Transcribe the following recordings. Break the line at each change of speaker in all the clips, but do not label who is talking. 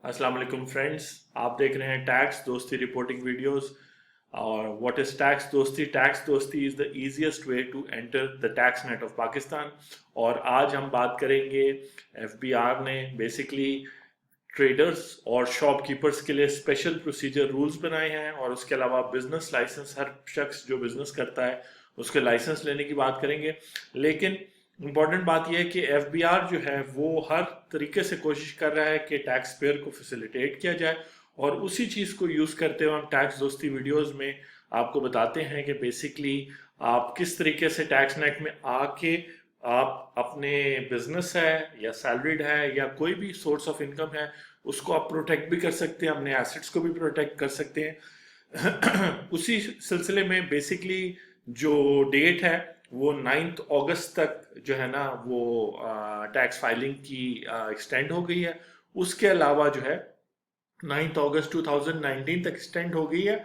अस्सलाम वालेकुम फ्रेंड्स, आप देख रहे हैं टैक्स दोस्ती रिपोर्टिंग वीडियोस। और what is tax Dosti? Tax Dosti is the easiest way to enter the tax net of Pakistan. और आज हम बात करेंगे एफबीआर ने बेसिकली ट्रेडर्स और शॉपकीपर्स के लिए स्पेशल प्रोसीजर रूल्स बनाए हैं, और उसके अलावा बिजनेस लाइसेंस, हर शख्स जो बिजनेस करता है उसके लाइसेंस लेने की बात करेंगे। लेकिन इम्पॉर्टेंट बात यह है कि एफबीआर जो है वो हर तरीके से कोशिश कर रहा है कि टैक्स पेयर को फैसिलिटेट किया जाए, और उसी चीज़ को यूज़ करते हुए हम टैक्स दोस्ती वीडियोस में आपको बताते हैं कि बेसिकली आप किस तरीके से टैक्स नेट में आके आप अपने बिजनेस है या सैलरीड है या कोई भी सोर्स ऑफ इनकम है उसको आप प्रोटेक्ट भी कर सकते हैं, अपने एसेट्स को भी प्रोटेक्ट कर सकते हैं। उसी सिलसिले में बेसिकली जो डेट है वो 9 अगस्त तक जो है ना वो टैक्स फाइलिंग की एक्सटेंड हो गई है। उसके अलावा जो है 9 अगस्त 2019 तक एक्सटेंड हो गई है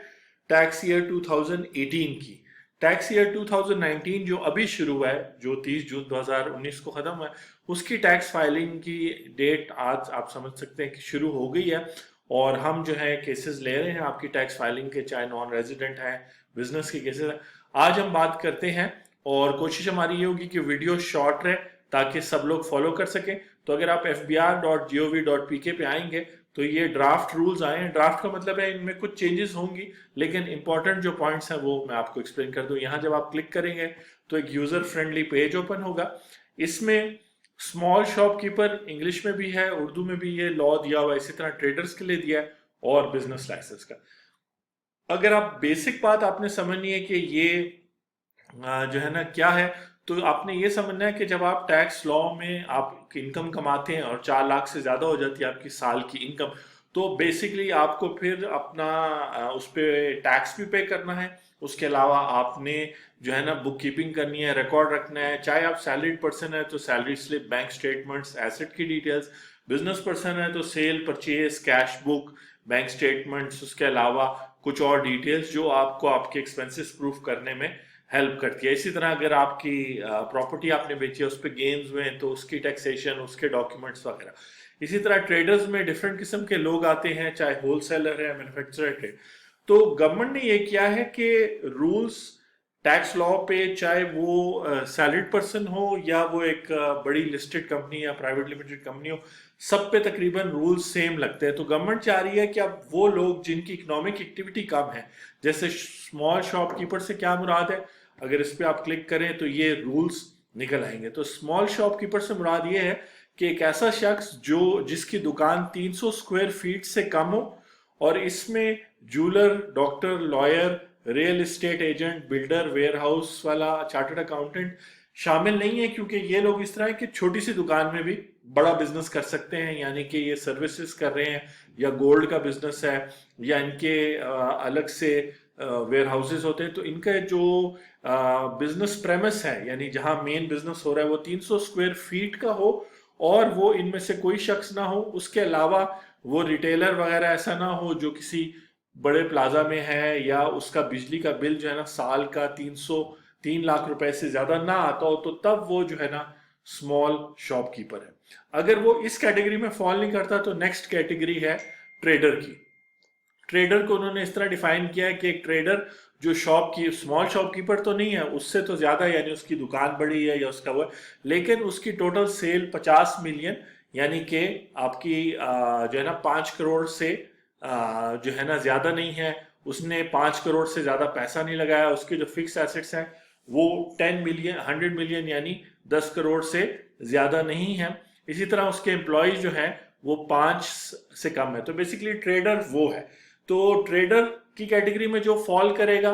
टैक्स ईयर 2018 की। टैक्स ईयर 2019 जो अभी शुरू हुआ है, जो 30 जून 2019 को खत्म हुआ है, उसकी टैक्स फाइलिंग की डेट आज आप समझ सकते हैं कि शुरू हो गई है। और हम जो है केसेस ले रहे हैं आपकी टैक्स फाइलिंग के, चाहे नॉन रेजिडेंट है, बिजनेस के केसेस है। आज हम बात करते हैं और कोशिश हमारी ये होगी कि वीडियो शॉर्ट रहे ताकि सब लोग फॉलो कर सकें। तो अगर आप fbr.gov.pk पे आएंगे तो ये ड्राफ्ट रूल्स आए हैं। ड्राफ्ट का मतलब है इनमें कुछ चेंजेस होंगी, लेकिन इंपॉर्टेंट जो पॉइंट्स हैं वो मैं आपको एक्सप्लेन कर दूं। यहाँ जब आप क्लिक करेंगे तो एक यूजर फ्रेंडली पेज ओपन होगा। इसमें स्मॉल शॉपकीपर इंग्लिश में भी है, उर्दू में भी ये लॉ दिया हुआ है, इसी तरह ट्रेडर्स के लिए दिया है, और बिजनेस लाइसेंस का। अगर आप बेसिक बात आपने समझनी है कि ये जो है ना क्या है, तो आपने ये समझना है कि जब आप टैक्स लॉ में आप इनकम कमाते हैं और 4 लाख से ज्यादा हो जाती है आपकी साल की इनकम, तो बेसिकली आपको फिर अपना उस पर टैक्स भी पे करना है। उसके अलावा आपने जो है ना बुक कीपिंग करनी है, रिकॉर्ड रखना है। चाहे आप सैलरीड पर्सन है तो salary slip, bank statements, asset की डिटेल्स। बिजनेस पर्सन है तो sale, purchase, cash book, bank statements, उसके अलावा कुछ और डिटेल्स जो आपको आपके एक्सपेंसेस प्रूफ करने में हेल्प करती है। इसी तरह अगर आपकी प्रॉपर्टी आपने बेची है, उस पर गेन्स हुए तो उसकी टैक्सेशन, उसके डॉक्यूमेंट्स वगैरह। इसी तरह ट्रेडर्स में डिफरेंट किस्म के लोग आते हैं, चाहे होलसेलर है, मैन्युफैक्चरर ट्रेड। तो गवर्नमेंट ने ये किया है कि रूल्स टैक्स लॉ पे, चाहे वो सैलरीड पर्सन हो या वो एक बड़ी लिस्टेड कंपनी या प्राइवेट लिमिटेड कंपनी हो, सब पे तकरीबन रूल्स सेम लगते हैं। तो गवर्नमेंट चाह रही है कि अब वो लोग जिनकी इकोनॉमिक एक्टिविटी कम है, जैसे स्मॉल शॉपकीपर से क्या मुराद है, अगर इस पे आप क्लिक करें तो ये रूल्स निकल आएंगे। तो स्मॉल शॉपकीपर से मुराद ये है कि एक ऐसा शख्स जो जिसकी दुकान 300 स्क्वायर फीट से कम हो, और इसमें jeweller, doctor, lawyer, real estate agent, builder, warehouse वाला, चार्टर्ड अकाउंटेंट शामिल नहीं है, क्योंकि ये लोग इस तरह है कि छोटी सी दुकान में भी बड़ा बिजनेस कर सकते हैं। यानी कि ये सर्विसेज कर रहे हैं या गोल्ड का बिजनेस है या इनके अलग से वेयर हाउसेज होते हैं, तो इनका जो बिजनेस प्रेमिस है, यानी जहां मेन बिजनेस हो रहा है, वो 300 स्क्वायर फीट का हो, और वो इनमें से कोई शख्स ना हो। उसके अलावा वो रिटेलर वगैरह ऐसा ना हो जो किसी बड़े प्लाजा में है, या उसका बिजली का बिल जो है ना साल का 3 लाख रुपए से ज्यादा ना आता हो, तो तब वो जो है ना स्मॉल शॉपकीपर है। अगर वो इस कैटेगरी में फॉल नहीं करता तो नेक्स्ट कैटेगरी है ट्रेडर की। ट्रेडर को उन्होंने इस तरह डिफाइन किया है कि एक ट्रेडर जो शॉप की स्मॉल शॉपकीपर तो नहीं है, उससे तो ज्यादा, यानी उसकी दुकान बड़ी है या उसका वो है, लेकिन उसकी टोटल सेल 50 मिलियन, यानी कि आपकी जो है ना 5 करोड़ से जो है ना ज्यादा नहीं है। उसने 5 करोड़ से ज्यादा पैसा नहीं लगाया। उसके जो फिक्स एसेट्स हैं वो 10 मिलियन, 100 मिलियन यानी 10 करोड़ से ज्यादा नहीं है। इसी तरह उसके एम्प्लॉयज जो हैं वो 5 से कम है। तो बेसिकली ट्रेडर वो है। तो ट्रेडर की कैटेगरी में जो फॉल करेगा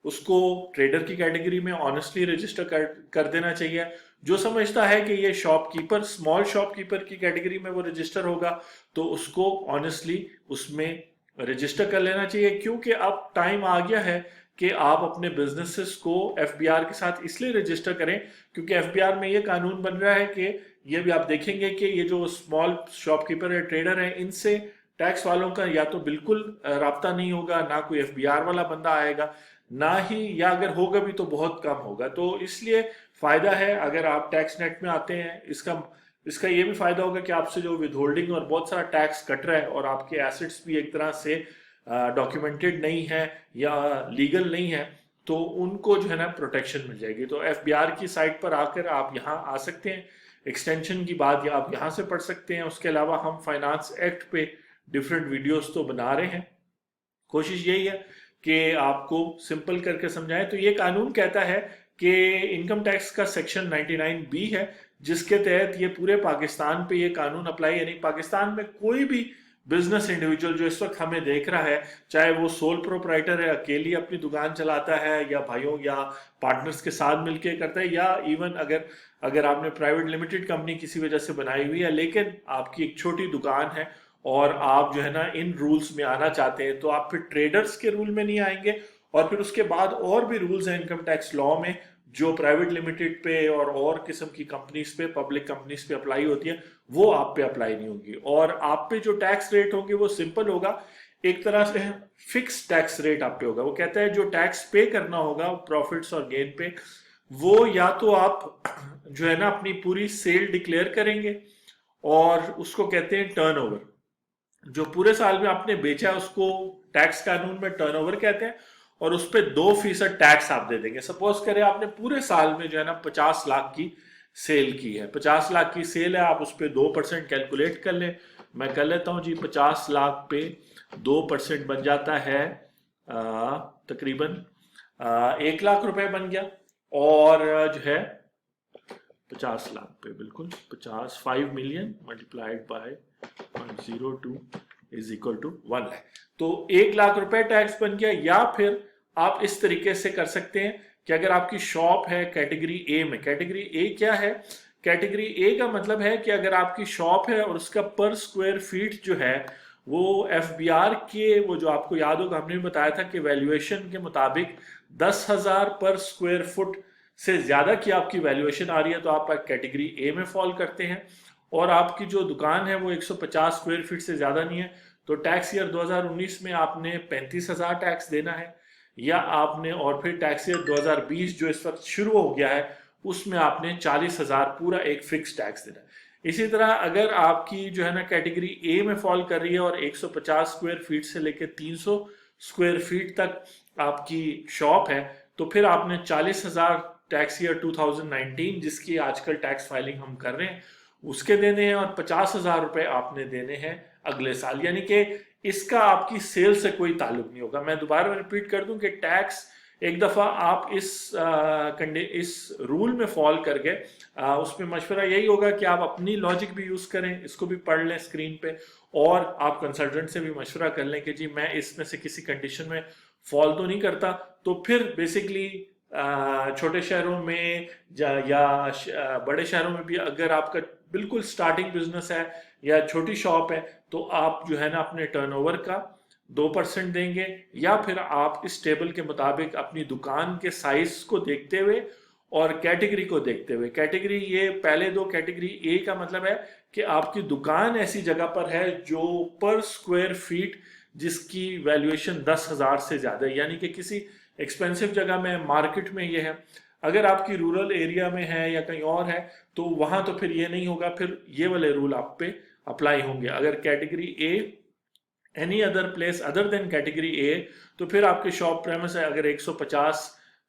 उसको ट्रेडर की कैटेगरी में ऑनेस्टली रजिस्टर कर देना चाहिए। जो समझता है कि ये शॉपकीपर, स्मॉल शॉपकीपर की कैटेगरी में वो रजिस्टर होगा, तो उसको ऑनेस्टली उसमें रजिस्टर कर लेना चाहिए, क्योंकि अब टाइम आ गया है कि आप अपने बिजनेसेस को एफबीआर के साथ इसलिए रजिस्टर करें क्योंकि एफबीआर में ये कानून बन रहा है कि ये भी आप देखेंगे कि ये जो स्मॉल शॉपकीपर है, ट्रेडर है, इनसे टैक्स वालों का या तो बिल्कुल राब्ता नहीं होगा, ना कोई एफबीआर वाला बंदा आएगा, ना ही, या अगर होगा भी तो बहुत कम होगा। तो इसलिए फायदा है अगर आप टैक्स नेट में आते हैं। इसका इसका ये भी फायदा होगा कि आपसे जो विद होल्डिंग और बहुत सारा टैक्स कट रहा है और आपके एसेट्स भी एक तरह से डॉक्यूमेंटेड नहीं है या लीगल नहीं है, तो उनको जो है ना प्रोटेक्शन मिल जाएगी। तो एफबीआर की साइट पर आकर आप यहाँ आ सकते हैं, एक्सटेंशन की बात या आप यहाँ से पढ़ सकते हैं। उसके अलावा हम फाइनेंस एक्ट पे डिफरेंट वीडियोस तो बना रहे हैं, कोशिश यही है कि आपको सिंपल करके समझाएं। तो ये कानून कहता है कि इनकम टैक्स का सेक्शन 99B है, जिसके तहत ये पूरे पाकिस्तान पे ये कानून अप्लाई, यानी पाकिस्तान में कोई भी बिजनेस इंडिविजुअल जो इस वक्त हमें देख रहा है, चाहे वो सोल प्रोप्राइटर है, अकेली अपनी दुकान चलाता है, या भाइयों या पार्टनर्स के साथ मिलके करता है, या इवन अगर आपने प्राइवेट लिमिटेड कंपनी किसी वजह से बनाई हुई है लेकिन आपकी एक छोटी दुकान है और आप जो है ना इन रूल्स में आना चाहते हैं, तो आप फिर ट्रेडर्स के रूल में नहीं आएंगे। और फिर उसके बाद और भी रूल्स हैं इनकम टैक्स लॉ में जो प्राइवेट लिमिटेड पे और किस्म की कंपनीज पे, पब्लिक कंपनीज पे अप्लाई होती है, वो आप पे अप्लाई नहीं होगी। और आप पे जो टैक्स रेट होंगे वो सिंपल होगा, एक तरह से फिक्स टैक्स रेट आप पे होगा। वो कहता है जो टैक्स पे करना होगा प्रॉफिट्स और गेन पे, वो या तो आप जो है ना अपनी पूरी सेल डिक्लेयर करेंगे, और उसको कहते हैं टर्नओवर। जो पूरे साल में आपने बेचा है उसको टैक्स कानून में टर्नओवर कहते हैं, और उस पर 2% टैक्स आप दे देंगे। सपोज करें आपने पूरे साल में जो है ना 50 लाख की सेल की है, 50 लाख की सेल है, आप उस पर 2% कैलकुलेट कर लें। मैं कर लेता हूं जी, 50 लाख पे 2% बन जाता है तकरीबन 1 लाख रुपए बन गया। और जो है 50 लाख पे बिल्कुल 5 million multiplied by 0.02 is equal to 1 lakh, तो 1 लाख रुपए टैक्स बन गया। या फिर आप इस तरीके से कर सकते हैं कि अगर आपकी शॉप है कैटेगरी ए में, कैटेगरी ए क्या है, कैटेगरी ए का मतलब है कि अगर आपकी शॉप है और उसका पर स्क्वायर फीट जो है वो एफबीआर के, वो जो आपको याद होगा हमने भी बताया था कि वैल्यूएशन के मुताबिक 10,000 पर स्क्वायर फुट से ज्यादा की आपकी वैल्यूएशन आ रही है तो आप कैटेगरी ए में फॉल करते हैं। और आपकी जो दुकान है वो 150 स्क्वायर फीट से ज्यादा नहीं है, तो टैक्स ईयर 2019 में आपने 35,000 टैक्स देना है, या आपने, और फिर टैक्स ईयर 2020 जो इस वक्त शुरू हो गया है उसमें आपने 40,000 पूरा एक फिक्स टैक्स देना है। इसी तरह अगर आपकी जो है ना कैटेगरी ए में फॉल कर रही है और 150 स्क्वायर फीट से लेकर 300 स्क्वायर फीट तक आपकी शॉप है, तो फिर आपने 40,000 टैक्स ईयर 2019 जिसकी आजकल टैक्स फाइलिंग हम कर रहे हैं उसके देने हैं, और 50,000 रुपए आपने देने हैं अगले साल। यानी कि इसका आपकी सेल से कोई ताल्लुक नहीं होगा। मैं दोबारा रिपीट कर दूं कि टैक्स एक दफा आप इस रूल में फॉल कर गए, उसमें मशवरा यही होगा कि आप अपनी लॉजिक भी यूज करें, इसको भी पढ़ लें स्क्रीन पे, और आप कंसल्टेंट से भी मशवरा कर लें कि जी मैं इसमें से किसी कंडीशन में फॉल तो नहीं करता। तो फिर बेसिकली छोटे शहरों में या बड़े शहरों में भी अगर आपका बिल्कुल स्टार्टिंग बिजनेस है या छोटी शॉप है, तो आप जो है ना अपने टर्नओवर का 2% देंगे, या फिर आप इस टेबल के मुताबिक अपनी दुकान के साइज को देखते हुए और कैटेगरी को देखते हुए, कैटेगरी ये पहले दो, कैटेगरी ए का मतलब है कि आपकी दुकान ऐसी जगह पर है जो पर स्क्वायर फीट जिसकी वैल्यूएशन 10,000 से ज्यादा है, यानी कि किसी एक्सपेंसिव जगह में, मार्केट में ये है। अगर आपकी रूरल एरिया में है या कहीं और है तो वहां तो फिर ये नहीं होगा, फिर ये वाले रूल आप पे अप्लाई होंगे। अगर category A any other place other than category A, तो फिर आपके शॉप प्रेमिस है अगर 150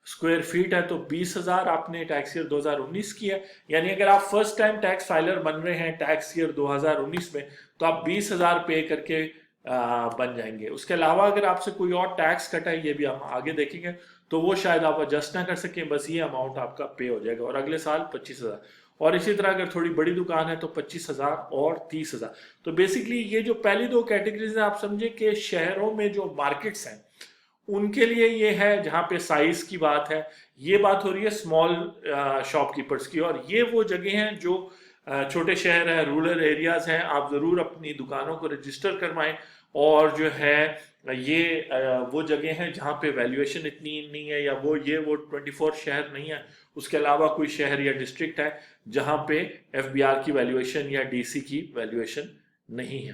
स्क्वायर फीट है तो 20,000 आपने टैक्स ईयर 2019 की है। यानी अगर आप फर्स्ट टाइम टैक्स फाइलर बन रहे हैं टैक्स ईयर 2019 में, तो आप 20,000 पे करके बन जाएंगे। उसके अलावा अगर आपसे कोई और टैक्स कटा है, ये भी हम आगे देखेंगे, तो वो शायद आप एडजस्ट ना कर सकें, बस ये अमाउंट आपका पे हो जाएगा, और अगले साल 25,000। और इसी तरह अगर थोड़ी बड़ी दुकान है तो 25,000 और 30,000। तो बेसिकली ये जो पहली दो कैटेगरीज हैं, आप समझे कि शहरों में जो मार्केट्स हैं उनके लिए ये है जहाँ पे साइज की बात है। ये बात हो रही है स्मॉल शॉपकीपर्स की, और ये वो जगह हैं जो छोटे शहर है, रूरल एरियाज हैं। आप जरूर अपनी दुकानों को रजिस्टर करवाएं, और जो है ये वो जगह हैं जहाँ पे वैल्यूएशन इतनी नहीं है, या वो 24 शहर नहीं है, उसके अलावा कोई शहर या डिस्ट्रिक्ट है जहाँ पे एफबीआर की वैल्यूएशन या डीसी की वैल्यूएशन नहीं है।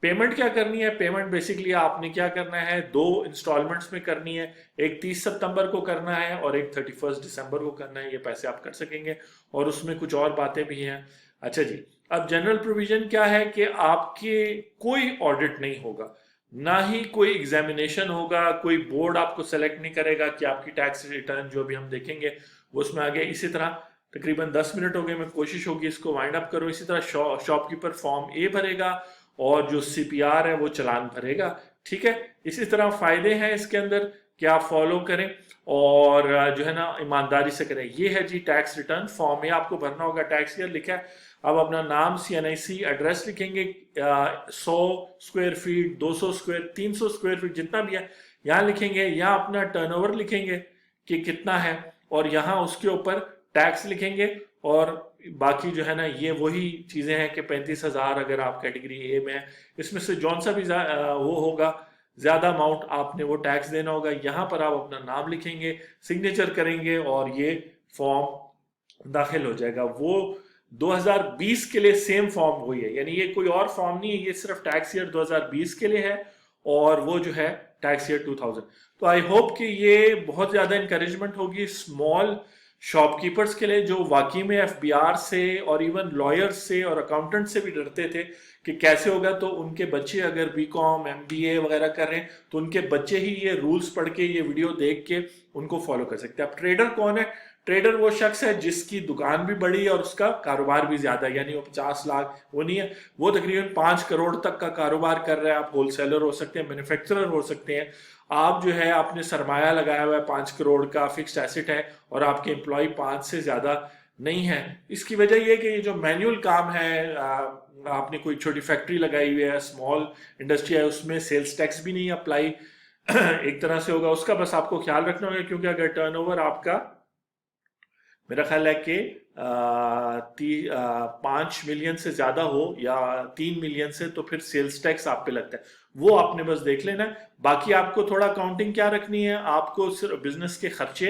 पेमेंट क्या करनी है? पेमेंट बेसिकली आपने क्या करना है, 2 इंस्टॉलमेंट्स में करनी है, एक 30 सितंबर को करना है और एक 31 दिसंबर को करना है। ये पैसे आप कर सकेंगे, और उसमें कुछ और बातें भी हैं। अच्छा जी, अब जनरल प्रोविजन क्या है कि आपके कोई ऑडिट नहीं होगा, ना ही कोई एग्जामिनेशन होगा, कोई बोर्ड आपको सेलेक्ट नहीं करेगा कि आपकी टैक्स रिटर्न जो भी हम देखेंगे वो उसमें आ गया। इसी तरह तकरीबन 10 मिनट हो गए, मैं कोशिश होगी इसको वाइंड अप करूं। इसी तरह शॉपकीपर फॉर्म ए भरेगा और जो सीपीआर है वो चालान भरेगा, ठीक है। इसी तरह फायदे हैं इसके अंदर कि आप फॉलो करें और जो है ना ईमानदारी से करें। ये है जी टैक्स रिटर्न फॉर्म ए, आपको भरना होगा, टैक्स ईयर लिखा है। अब अपना नाम, CNIC, एड्रेस लिखेंगे, 100 square feet, 200 square, 300 square feet, जितना भी है यहाँ लिखेंगे। यहाँ अपना टर्नओवर लिखेंगे कि कितना है, और यहाँ उसके ऊपर टैक्स लिखेंगे। और बाकी जो है ना ये वही चीजें हैं कि 35,000 अगर आप कैटेगरी ए में है, इसमें से जौन सा भी वो होगा ज्यादा अमाउंट आपने वो टैक्स देना होगा। यहाँ पर आप अपना नाम लिखेंगे, सिग्नेचर करेंगे और ये फॉर्म दाखिल हो जाएगा। वो 2020 के लिए सेम फॉर्म वही है, यानी ये कोई और फॉर्म नहीं है, ये सिर्फ टैक्स ईयर 2020 के लिए है और वो जो है टैक्स ईयर 2000। तो आई होप कि ये बहुत ज्यादा इंकरेजमेंट होगी स्मॉल शॉपकीपर्स के लिए, जो वाकई में FBR से और इवन लॉयर्स से और अकाउंटेंट से भी डरते थे कि कैसे होगा। तो उनके बच्चे अगर BCom MBA वगैरह कर रहे हैं तो उनके बच्चे ही ये रूल्स पढ़ के, ये वीडियो देख के उनको फॉलो कर सकते हैं। अब ट्रेडर कौन है? ट्रेडर वो शख्स है जिसकी दुकान भी बड़ी है और उसका कारोबार भी ज्यादा है, यानी वो 50 लाख वो नहीं है, वो तकरीबन 5 करोड़ तक का कारोबार कर रहा है। आप होलसेलर हो सकते हैं, मैन्युफैक्चरर हो सकते हैं। आप जो है आपने सरमाया लगाया हुआ है 5 करोड़ का, फिक्स्ड एसेट है और आपके एम्प्लॉय 5 से ज्यादा नहीं है। इसकी वजह यह कि ये जो मैनुअल काम है, आपने कोई छोटी फैक्ट्री लगाई हुई है, स्मॉल इंडस्ट्री है, उसमें सेल्स टैक्स भी नहीं अप्लाई एक तरह से होगा। उसका बस आपको ख्याल रखना होगा, क्योंकि अगर टर्नओवर आपका मेरा ख्याल है कि 5 मिलियन से ज्यादा हो या 3 मिलियन से, तो फिर सेल्स टैक्स आप पे लगता है, वो आपने बस देख लेना है। बाकी आपको थोड़ा काउंटिंग क्या रखनी है, आपको सिर्फ बिजनेस के खर्चे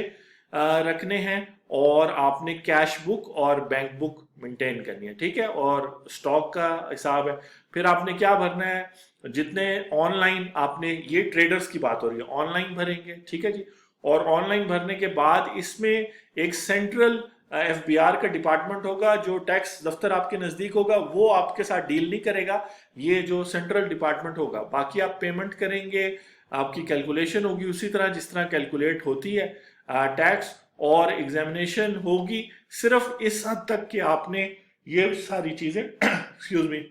रखने हैं और आपने कैश बुक और बैंक बुक मेंटेन करनी है, ठीक है, और स्टॉक का हिसाब है। फिर आपने क्या भरना है, जितने ऑनलाइन आपने, ये ट्रेडर्स की बात हो रही है, ऑनलाइन भरेंगे, ठीक है जी। और ऑनलाइन भरने के बाद इसमें एक सेंट्रल FBR का डिपार्टमेंट होगा, जो टैक्स दफ्तर आपके नजदीक होगा, वो आपके साथ डील नहीं करेगा, ये जो सेंट्रल डिपार्टमेंट होगा। बाकी आप पेमेंट करेंगे, आपकी कैलकुलेशन होगी उसी तरह जिस तरह कैलकुलेट होती है टैक्स, और एग्जामिनेशन होगी सिर्फ इस हद तक कि आपने ये सारी चीजें एक्सक्यूज मी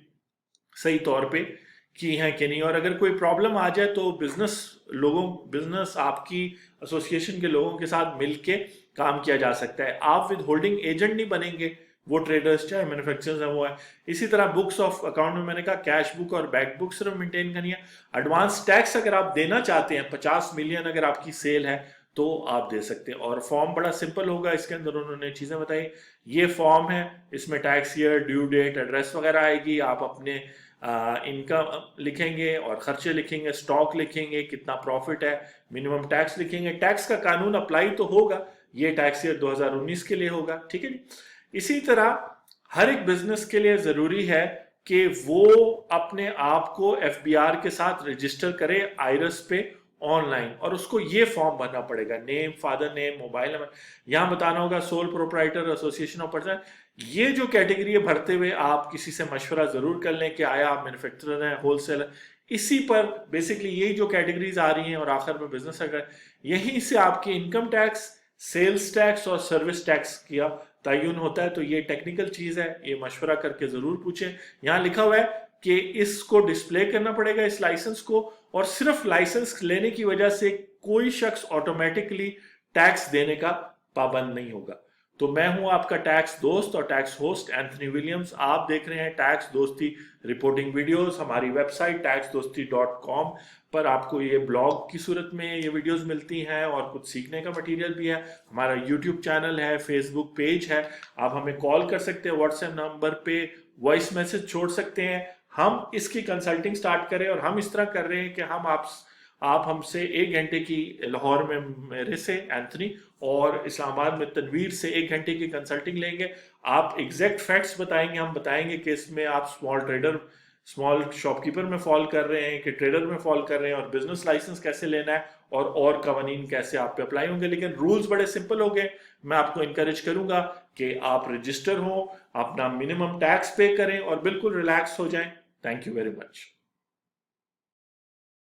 सही तौर पे की हैं कि नहीं। और अगर कोई प्रॉब्लम आ जाए तो बिजनेस आपकी एसोसिएशन के लोगों के साथ मिलके काम किया जा सकता है। आप विद होल्डिंग एजेंट नहीं बनेंगे, वो ट्रेडर्स चाहे मैन्युफैक्चरर्स हैं वो है। इसी तरह बुक्स ऑफ अकाउंट में मैंने कहा कैश बुक और बैंक बुक सिर्फ मेंटेन करनी है। एडवांस टैक्स अगर आप देना चाहते हैं, 50 मिलियन अगर आपकी सेल है तो आप दे सकते हैं। और फॉर्म बड़ा सिंपल होगा, इसके अंदर उन्होंने चीजें बताई। ये फॉर्म है, इसमें tax year, due date, address वगैरह आएगी। आप अपने इनकम लिखेंगे और खर्चे लिखेंगे, स्टॉक लिखेंगे, कितना प्रॉफिट है, मिनिमम टैक्स लिखेंगे। टैक्स का कानून अप्लाई तो होगा, ये टैक्स ईयर 2019 के लिए होगा, ठीक है जी। इसी तरह हर एक बिजनेस के लिए जरूरी है कि वो अपने आप को FBR के साथ रजिस्टर करे आयरस पे ऑनलाइन, और उसको ये फॉर्म भरना पड़ेगा, name, father name, mobile number, यहाँ बताना होगा, sole proprietor, association of person. ये जो कैटेगरी है भरते हुए आप किसी से मशवरा जरूर कर लें कि आया आप मैन्युफैक्चरर हैं, होलसेलर, इसी पर बेसिकली यही जो कैटेगरीज आ रही हैं। और आखिर में बिजनेस अगर यहीं से आपके इनकम टैक्स, सेल्स टैक्स और सर्विस टैक्स किया तयन होता है। तो ये टेक्निकल चीज है, ये मशवरा करके जरूर पूछें। यहाँ लिखा हुआ है कि इसको डिस्प्ले करना पड़ेगा, इस लाइसेंस को, और सिर्फ लाइसेंस लेने की वजह से कोई शख्स ऑटोमेटिकली टैक्स देने का पाबंद नहीं होगा। तो मैं हूं आपका टैक्स दोस्त और टैक्स होस्ट एंथनी विलियम्स। आप देख रहे हैं टैक्स दोस्ती रिपोर्टिंग वीडियोस। हमारी वेबसाइट taxdosti.com पर आपको ये ब्लॉग की सूरत में ये वीडियोस मिलती हैं और कुछ सीखने का मटेरियल भी है। हमारा यूट्यूब चैनल है, फेसबुक पेज है, आप हमें कॉल कर सकते हैं, व्हाट्सएप नंबर पे वॉइस मैसेज छोड़ सकते हैं। हम इसकी कंसल्टिंग स्टार्ट करें और हम इस तरह कर रहे हैं कि आप हमसे 1 घंटे की, लाहौर में मेरे से एंथनी और इस्लामाबाद में तनवीर से 1 घंटे की कंसल्टिंग लेंगे। आप एग्जैक्ट फैक्ट्स बताएंगे, हम बताएंगे कि इसमें आप स्मॉल शॉपकीपर में फॉल कर रहे हैं कि ट्रेडर में फॉल कर रहे हैं, और बिजनेस लाइसेंस कैसे लेना है और कवानीन कैसे आप पे अप्लाई होंगे। लेकिन रूल्स बड़े सिंपल हो गए। मैं आपको इनकरेज करूंगा कि आप रजिस्टर हो, अपना मिनिमम टैक्स पे करें और बिल्कुल रिलैक्स हो जाएं। Thank you very much.